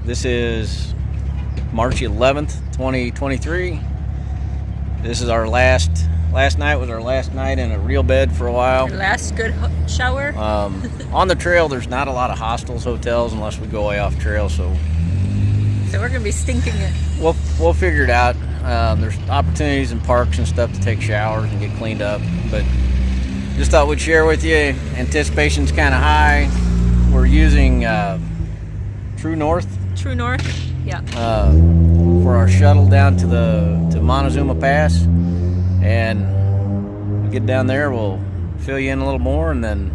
This is March 11th, 2023. This is our last night was our last night in a real bed for a while. Your last good shower. On the trail, there's not a lot of hostels, hotels, unless we go way off trail. So we're gonna be stinking it. We'll figure it out. There's opportunities in parks and stuff to take showers and get cleaned up. But just thought we'd share with you. Anticipation's kind of high. We're using True North. True North. Yeah. For our shuttle down to Montezuma Pass, and we get down there, we'll fill you in a little more, and then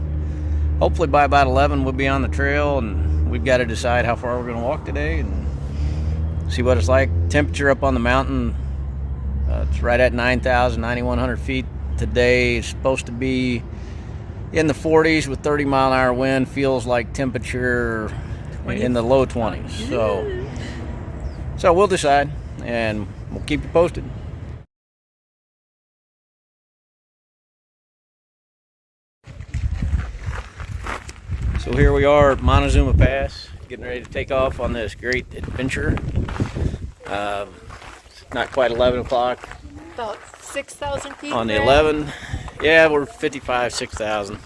hopefully by about 11 we'll be on the trail, and we've got to decide how far we're going to walk today and see what it's like. Temperature up on the mountain, it's right at 9,100 feet today. It's supposed to be in the 40s with 30-mile-an-hour wind. Feels like temperature in the low 20s. So we'll decide, and we'll keep you posted. So here we are at Montezuma Pass, getting ready to take off on this great adventure. It's not quite 11 o'clock. About 6,000 feet. On the 11, yeah, we're 6,000.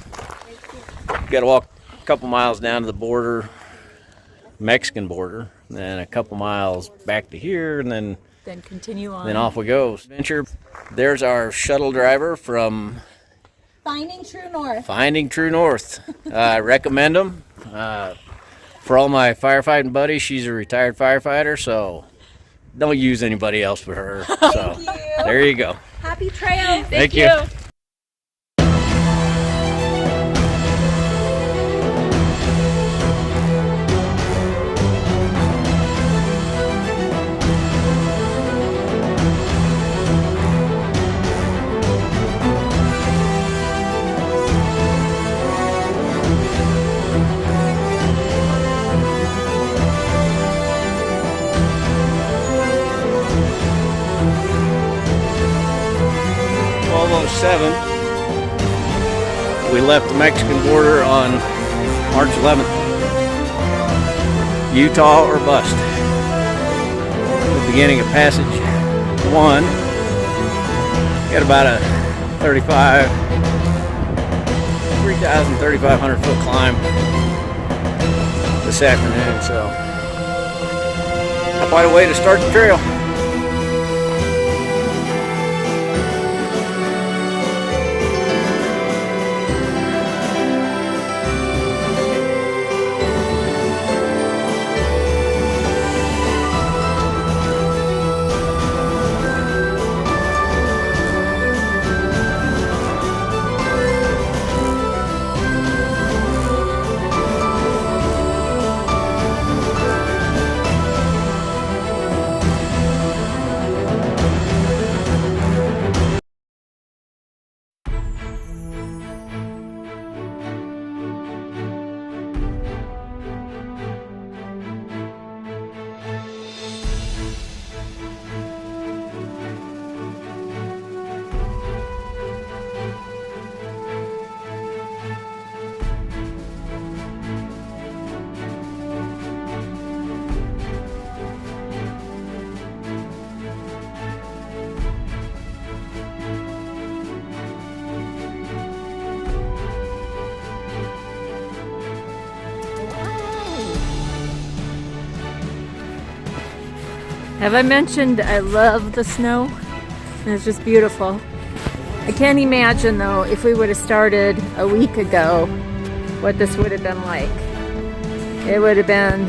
Got to walk a couple miles down to the border, Mexican border, then a couple miles back to here, and then continue on. Then off we go. Adventure. There's our shuttle driver from Finding True North. Finding True North. I recommend them. For all my firefighting buddies, she's a retired firefighter, so don't use anybody else but her. So you. There you go. Happy trails. Thank you. We left the Mexican border on March 11th. Utah or bust. The beginning of passage 1. Got about a 3,500 foot climb this afternoon, so quite a way to start the trail. Have I mentioned I love the snow? It's just beautiful. I can't imagine though if we would have started a week ago what this would have been like. It would have been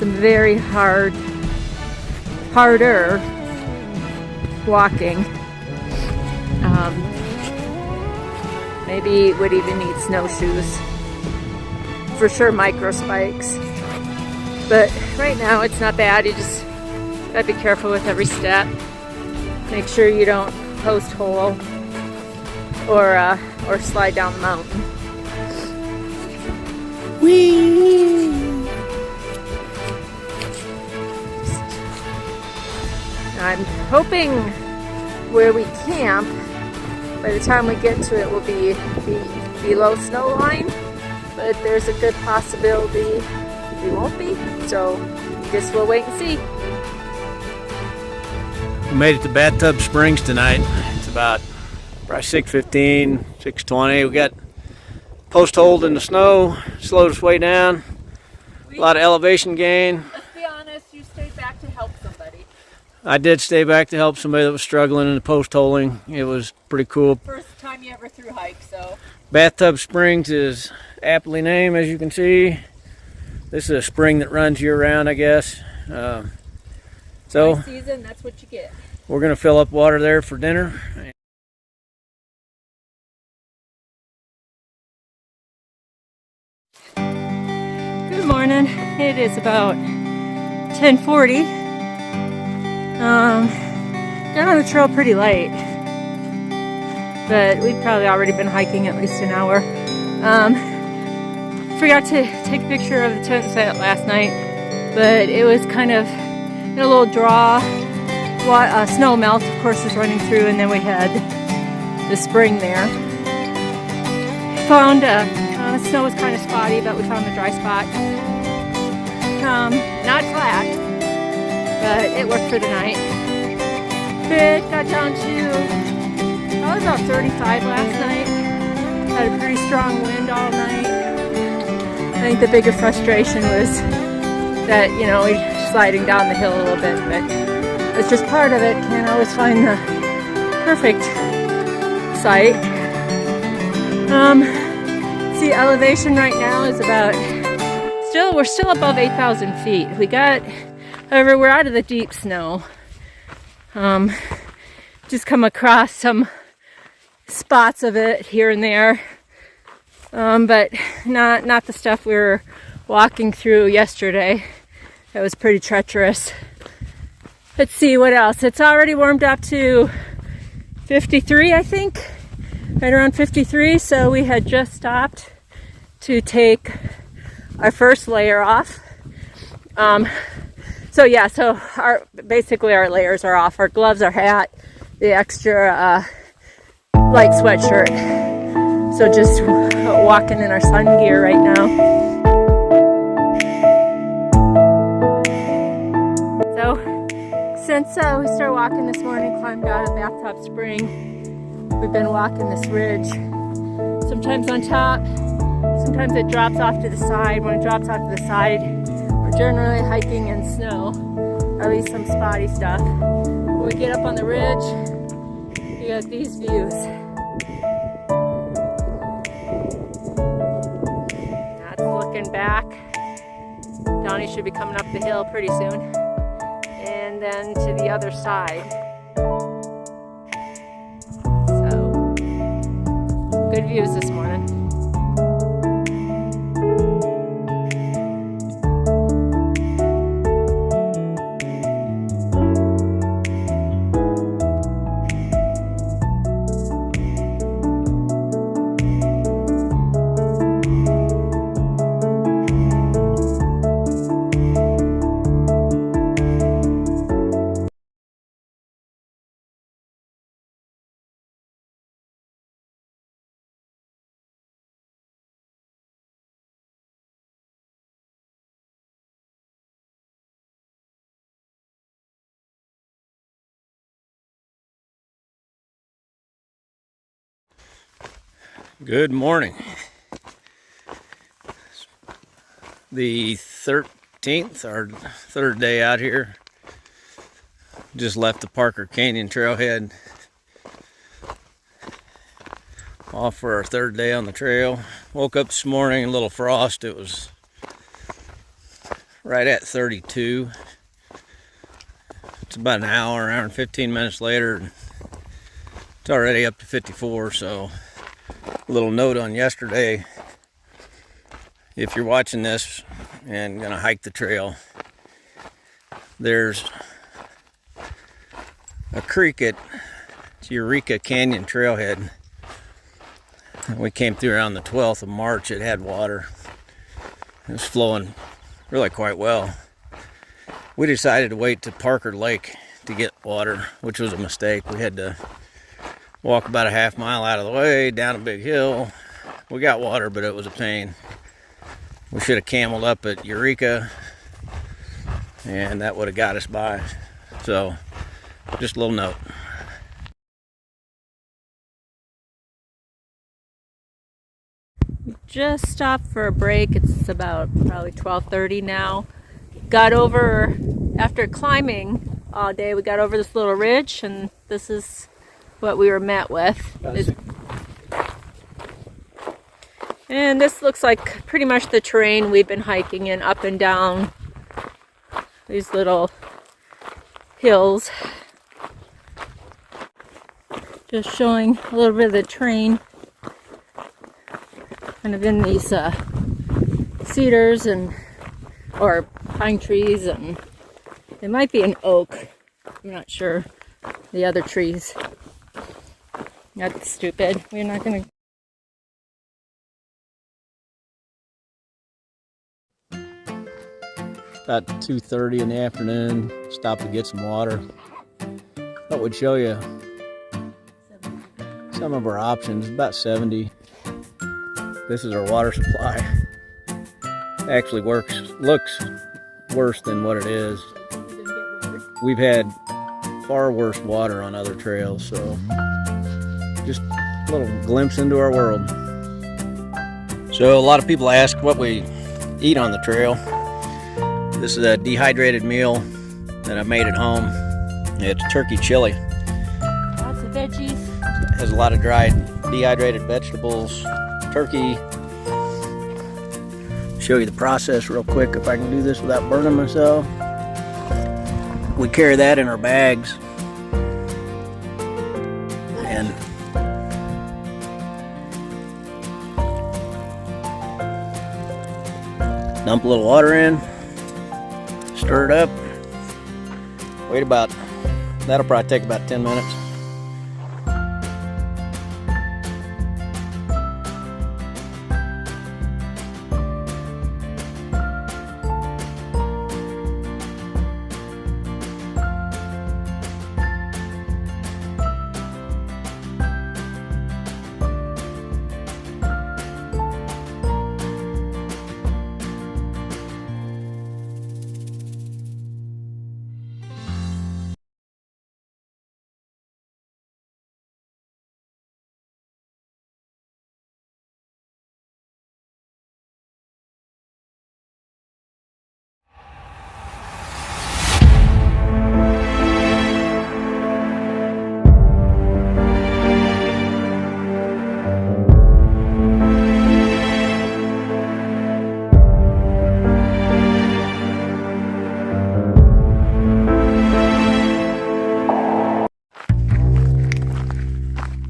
some very harder walking. Maybe would even need snowshoes. For sure micro spikes. But right now it's not bad. You just gotta be careful with every step. Make sure you don't post hole or slide down the mountain. Whee! I'm hoping where we camp, by the time we get to it, will be below snow line, but there's a good possibility we won't be. So guess we'll wait and see. We made it to Bathtub Springs tonight. It's about probably 6:15, 6:20. We got post hold in the snow, slowed us way down. A lot of elevation gain. Let's be honest, you stayed back to help somebody. I did stay back to help somebody that was struggling in the post holding. It was pretty cool. First time you ever through hike, so. Bathtub Springs is aptly named, as you can see. This is a spring that runs year round, I guess. So Season, that's what you get. we're gonna fill up water there for dinner. Good morning. It is about 10:40. Got on the trail pretty late, but we've probably already been hiking at least an hour. Forgot to take a picture of the tent set last night, but it was kind of in a little draw. Snow melt, of course, was running through, and then we had the spring there. Found the snow was kind of spotty, but we found a dry spot. Not flat, but it worked for the night. It got down to about 35 last night. Had a pretty strong wind all night. I think the bigger frustration was that, you know, we're sliding down the hill a little bit, but it's just part of it. Can't always find the perfect site. See, elevation right now is about, we're still above 8,000 feet. However, we're out of the deep snow. Just come across some spots of it here and there. But not the stuff we were walking through yesterday. That was pretty treacherous. Let's see what else. It's already warmed up to 53, I think. Right around 53. So we had just stopped to take our first layer off. So basically our layers are off. Our gloves, our hat, the extra light sweatshirt. So just walking in our sun gear right now. So since we started walking this morning, climbed out of Bathtub Spring, we've been walking this ridge. Sometimes on top, sometimes it drops off to the side. When it drops off to the side, we're generally hiking in snow, or at least some spotty stuff. When we get up on the ridge, you got these views. That's looking back. Donnie should be coming up the hill pretty soon. And then to the other side. So, good views this morning. Good morning. The 13th, our third day out here. Just left the Parker Canyon trailhead. Off for our third day on the trail. Woke up this morning, a little frost. It was right at 32. It's about an hour and 15 minutes later. It's already up to 54, so a little note on yesterday. If you're watching this and gonna hike the trail, there's a creek at Eureka Canyon Trailhead. We came through around the 12th of March. It had water. It was flowing really quite well. We decided to wait to Parker Lake to get water, which was a mistake. We had to walk about a half mile out of the way, down a big hill. We got water, but it was a pain. We should have cameled up at Eureka. and that would have got us by. So just a little note. Just stopped for a break. It's about probably 12:30 now. Got over, after climbing all day, we got over this little ridge, and this is what we were met with. And this looks like pretty much the terrain we've been hiking in, up and down these little hills. Just showing a little bit of the terrain, kind of in these cedars or pine trees, and it might be an oak. I'm not sure. The other trees. That's stupid. We're not gonna. About 2:30 in the afternoon, stopped to get some water. Thought we'd show you some of our options. About 70. This is our water supply. Actually looks worse than what it is. We've had far worse water on other trails, so just a little glimpse into our world. So a lot of people ask what we eat on the trail. This is a dehydrated meal that I made at home. It's turkey chili. Lots of veggies. It has a lot of dried, dehydrated vegetables, turkey. Show you the process real quick if I can do this without burning myself. We carry that in our bags. And dump a little water in. Stir it up. That'll probably take about 10 minutes.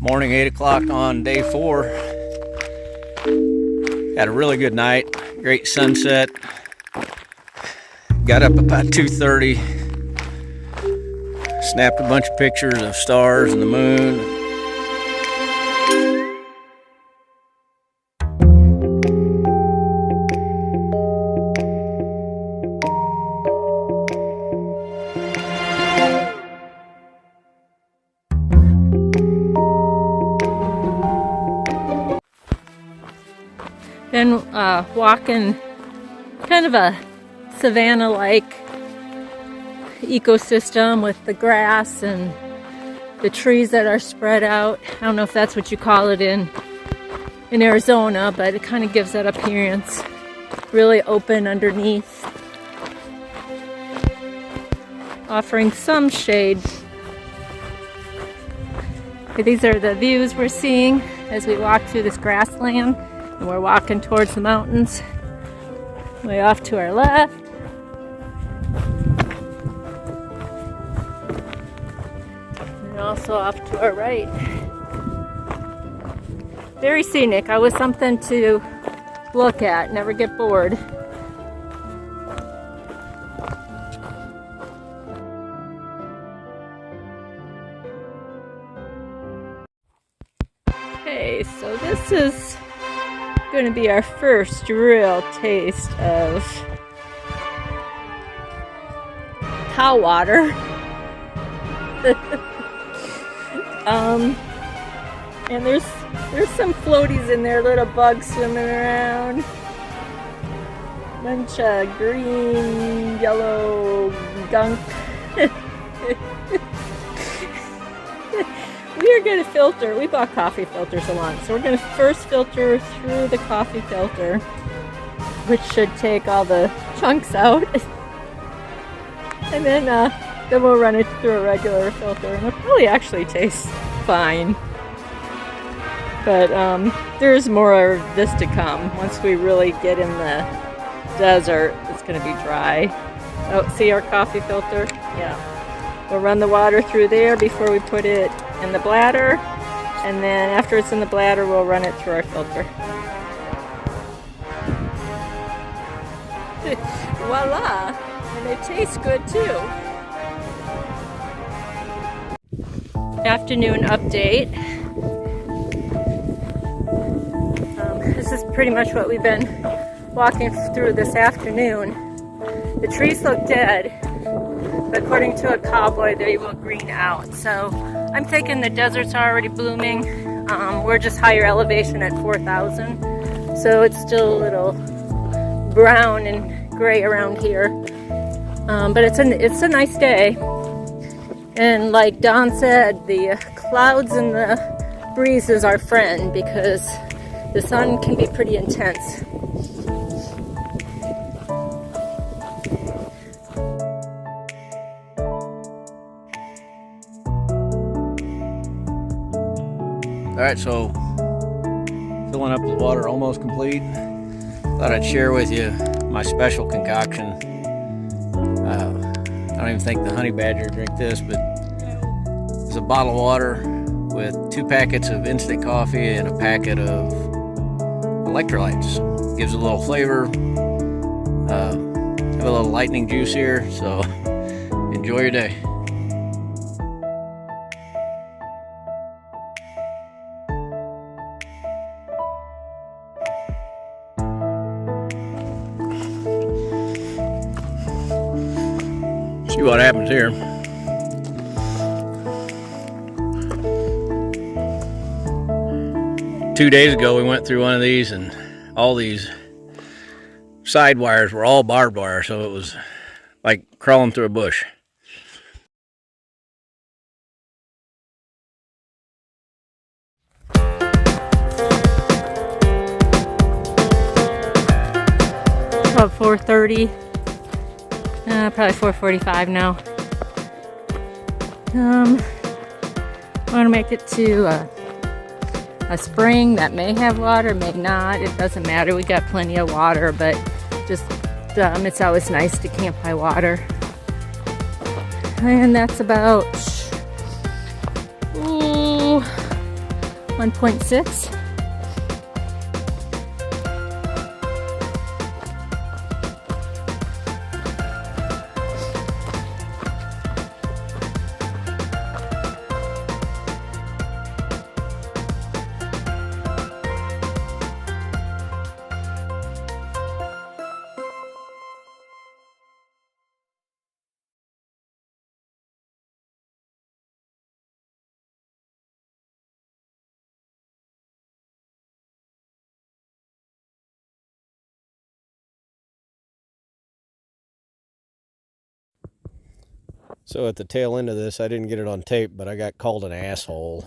Morning, 8 o'clock on day 4. Had a really good night, great sunset. Got up about 2:30. Snapped a bunch of pictures of stars and the moon. Then walking kind of a savanna-like ecosystem with the grass and the trees that are spread out. I don't know if that's what you call it in Arizona, but it kind of gives that appearance. Really open underneath, offering some shade. Okay, these are the views we're seeing as we walk through this grassland. And we're walking towards the mountains. Way off to our left. And also off to our right. Very scenic. Always something to look at. Never get bored. Okay, so this is going to be our first real taste of cow water. And there's some floaties in there, little bugs swimming around. Bunch of green, yellow gunk. We are going to filter. We bought coffee filters a lot. So we're going to first filter through the coffee filter, which should take all the chunks out. And then we'll run it through a regular filter. And it'll probably actually taste fine. But there's more of this to come. Once we really get in the desert, it's going to be dry. Oh, see our coffee filter? Yeah. We'll run the water through there before we put it in the bladder. And then after it's in the bladder, we'll run it through our filter. Voila! And it tastes good too. Afternoon update. This is pretty much what we've been walking through this afternoon. The trees look dead, but according to a cowboy, they will green out. So I'm thinking the desert's already blooming. We're just higher elevation at 4,000, so it's still a little brown and gray around here. But it's a nice day. And like Don said, the clouds and the breeze is our friend because the sun can be pretty intense. Alright, so filling up the water almost complete. Thought I'd share with you my special concoction. I don't even think the honey badger drink this, but it's a bottle of water with 2 packets of instant coffee and a packet of electrolytes. Gives a little flavor. Have a little lightning juice here, so enjoy your day. See what happens here. Two days ago we went through one of these and all these side wires were all barbed wire, so it was like crawling through a bush. About 4:30. Probably 4:45 now. Want to make it to a spring that may have water, may not. It doesn't matter. We got plenty of water, but just it's always nice to camp by water. And that's about 1.6. So at the tail end of this, I didn't get it on tape, but I got called an asshole.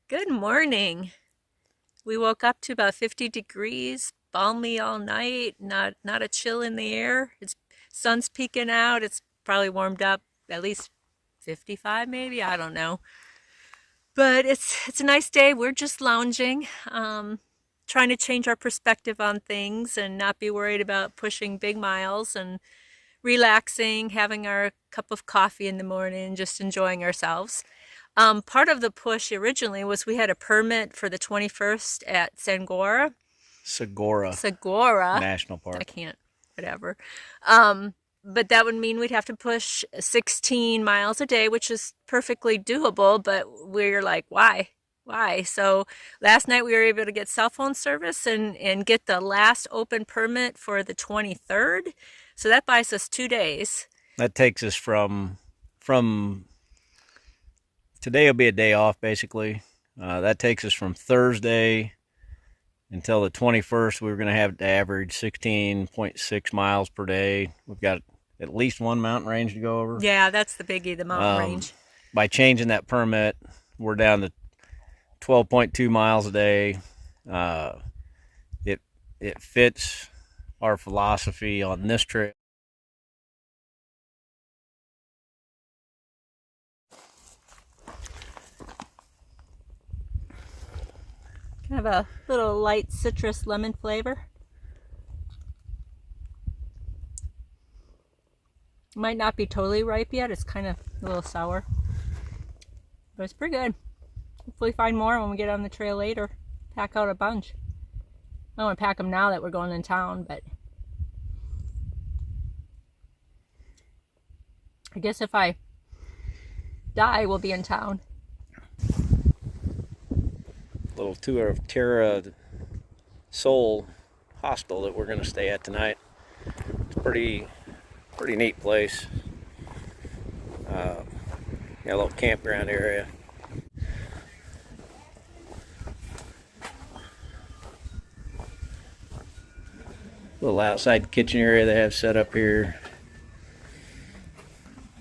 Good morning. We woke up to about 50 degrees, balmy all night, not a chill in the air. It's sun's peeking out. It's probably warmed up at least 55 maybe, I don't know. But it's a nice day. We're just lounging, trying to change our perspective on things and not be worried about pushing big miles and relaxing, having our cup of coffee in the morning, just enjoying ourselves. Part of the push originally was we had a permit for the 21st at Segura National I Park. can't, whatever. But that would mean we'd have to push 16 miles a day, which is perfectly doable, but we're like, why? Why? So last night we were able to get cell phone service and get the last open permit for the 23rd. So that buys us 2 days. That takes us from today will be a day off basically. That takes us from Thursday until the 21st. We were going to have to average 16.6 miles per day. We've got at least one mountain range to go over. Yeah, that's the biggie, the mountain range. By changing that permit, we're down to 12.2 miles a day. It fits our philosophy on this trail. Kind of a little light citrus lemon flavor. Might not be totally ripe yet. It's kind of a little sour. But it's pretty good. Hopefully find more when we get on the trail later. Pack out a bunch. I don't want to pack them now that we're going in town, but I guess if I die, we'll be in town. Little tour of Terra Sol Hostel that we're going to stay at tonight. It's pretty neat place. Got a little campground area. Little outside kitchen area they have set up here.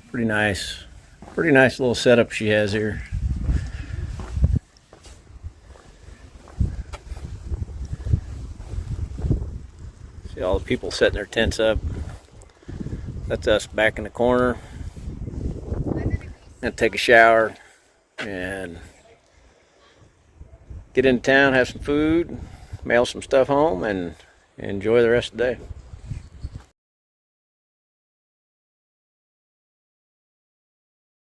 Pretty nice little setup she has here. See all the people setting their tents up. That's us back in the corner. And take a shower and get into town, have some food, mail some stuff home, and enjoy the rest of the day.